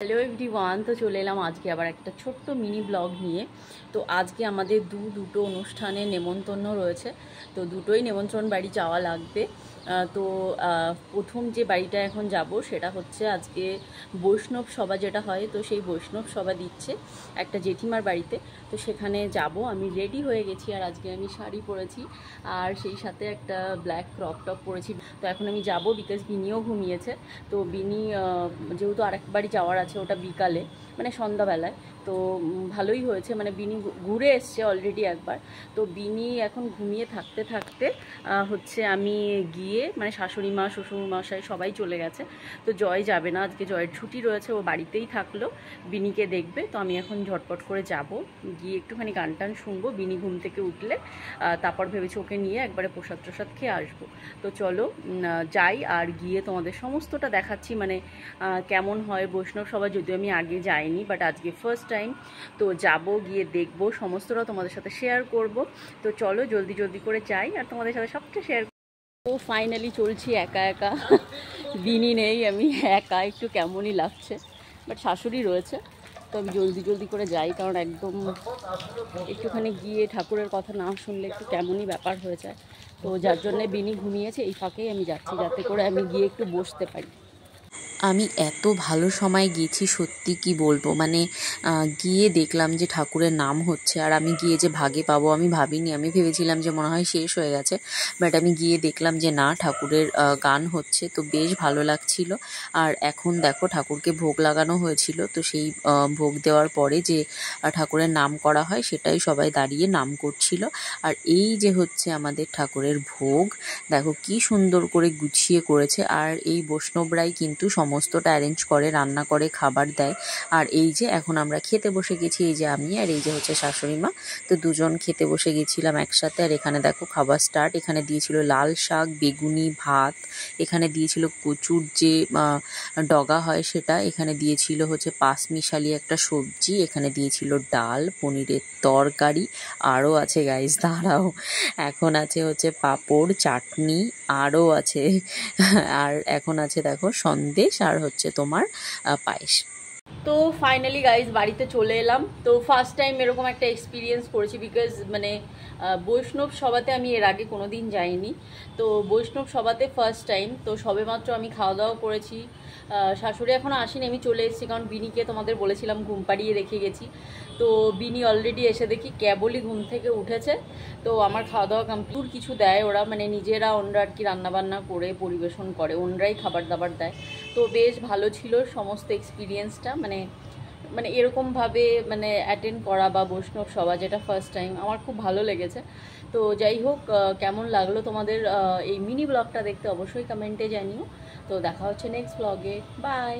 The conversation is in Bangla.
হ্যালো এভরিওয়ান, তো চলে এলাম আজকে আবার একটা ছোট্ট মিনি ব্লগ নিয়ে। তো আজকে আমাদের দুটো অনুষ্ঠানে নেমন্তন্ন রয়েছে, তো দুটোই নিমন্ত্রণ বাড়ি যাওয়া লাগবে। তো প্রথম যে বাড়িটা এখন যাব সেটা হচ্ছে আজকে বৈষ্ণব সভা যেটা হয়, তো সেই বৈষ্ণব সভা দিচ্ছে একটা জেঠিমার বাড়িতে। তো সেখানে যাব, আমি রেডি হয়ে গেছি, আর আজকে আমি শাড়ি পরেছি আর সেই সাথে একটা ব্ল্যাক ক্রপ টপ পরেছি। তো এখন আমি যাব বিকজ বিনিও ঘুমিয়েছে। তো বিনি যেহেতু আরেক বাড়ি যাওয়ার আছে, ওটা বিকালে মানে সন্ধ্যাবেলায়। তো ভালোই হয়েছে, মানে বিনি ঘুরে এসছে অলরেডি একবার। তো বিনি এখন ঘুমিয়ে থাকতে থাকতে হচ্ছে আমি গিয়ে, মানে শাশুড়ি মা শ্বশুর মশাই সবাই চলে গেছে। তো জয় যাবে না, আজকে জয়ের ছুটি রয়েছে, ও বাড়িতেই থাকলো, বিনিকে দেখবে। তো আমি এখন ঝটপট করে যাব, গিয়ে একটুখানি গান টান শুনবো, বিনি ঘুম থেকে উঠলে তারপর ভেবেছি ওকে নিয়ে একবারে প্রসাদ টসাদ খেয়ে আসবো। তো চলো যাই, আর গিয়ে তোমাদের সমস্তটা দেখাচ্ছি, মানে কেমন হয় বৈষ্ণব সভা। যদিও আমি আগে যাইনি, বাট আজকে ফার্স্ট টাইম, তো যাব, গিয়ে দেখব, সমস্তটা তোমাদের সাথে শেয়ার করব। তো চলো জলদি জলদি করে যাই আর তোমাদের সাথে সবটা শেয়ার। তো ফাইনালি চলছি একা একা, দিনই নেই, আমি একা, একটু কেমনই লাগছে, বাট শাশুড়ি রয়েছে। তো আমি জলদি জলদি করে যাই, কারণ একদম একটুখানি গিয়ে ঠাকুরের কথা না শুনলে একটু কেমনই ব্যাপার হয়ে যায়। তো যার জন্যে বিনি ঘুমিয়েছে, এই ফাঁকেই আমি যাচ্ছি যাতে করে আমি গিয়ে একটু বসতে পারি। আমি এত ভালো সময় গেছি, সত্যি কি বলবো, মানে গিয়ে দেখলাম যে ঠাকুরের নাম হচ্ছে, আর আমি গিয়ে যে ভাগে পাবো আমি ভাবিনি। আমি ভেবেছিলাম যে মনে হয় শেষ হয়ে গেছে, বাট আমি গিয়ে দেখলাম যে না, ঠাকুরের গান হচ্ছে, তো বেশ ভালো লাগছিল। আর এখন দেখো ঠাকুরকে ভোগ লাগানো হয়েছিল, তো সেই ভোগ দেওয়ার পরে যে ঠাকুরের নাম করা হয় সেটাই সবাই দাঁড়িয়ে নাম করছিল। আর এই যে হচ্ছে আমাদের ঠাকুরের ভোগ, দেখো কি সুন্দর করে গুছিয়ে করেছে। আর এই বৈষ্ণবরাই কিন্তু সমস্তটা অ্যারেঞ্জ করে, রান্না করে, খাবার দেয়। আর এই যে এখন আমরা খেতে বসে গেছি, এই যে আমি আর এই যে হচ্ছে শাশুড়ি মা, তো দুজন খেতে বসে গেছিলাম একসাথে। আর এখানে দেখো খাবার স্টার্ট, এখানে দিয়েছিল লাল শাক, বেগুনি, ভাত, এখানে দিয়েছিল কচুর যে ডগা হয় সেটা, এখানে দিয়েছিল হচ্ছে পাঁচমিশালি একটা সবজি, এখানে দিয়েছিল ডাল, পনিরের তরকারি, আরও আছে গাইস দাঁড়াও, এখন আছে হচ্ছে পাঁপড়, চাটনি, আরও আছে আর এখন আছে দেখো সন্দেশ, আর হচ্ছে তোমার পায়েস। তো ফাইনালি গাইজ বাড়িতে চলে এলাম। তো ফার্স্ট টাইম এরকম একটা এক্সপিরিয়েন্স করেছি, বিকজ মানে বৈষ্ণব সভাতে আমি এর আগে কোনো দিন যাইনি। তো বৈষ্ণব সভাতে ফার্স্ট টাইম। তো সবেমাত্র আমি খাওয়া দাওয়া করেছি, শাশুড়ি এখনও আসেনি, আমি চলে এসেছি, কারণ বিনিকে তোমাদের বলেছিলাম ঘুম পাড়িয়ে রেখে গেছি। তো বিনি অলরেডি এসে দেখি কেবলই ঘুম থেকে উঠেছে। তো আমার খাওয়া দাওয়া কমপ্লিট। কিছু দেয় ওরা, মানে নিজেরা ওনরা আর কি রান্নাবান্না করে পরিবেশন করে, ওনরাই খাবার দাবার দেয়। তো বেশ ভালো ছিল সমস্ত এক্সপিরিয়েন্সটা, মানে মানে এরকমভাবে মানে অ্যাটেন্ড করা বা বৈষ্ণব সভা, যেটা ফার্স্ট টাইম, আমার খুব ভালো লেগেছে। তো যাই হোক, কেমন লাগলো তোমাদের এই মিনি ব্লগটা দেখতে অবশ্যই কমেন্টে জানিও। তো দেখা হচ্ছে নেক্সট ব্লগে, বাই।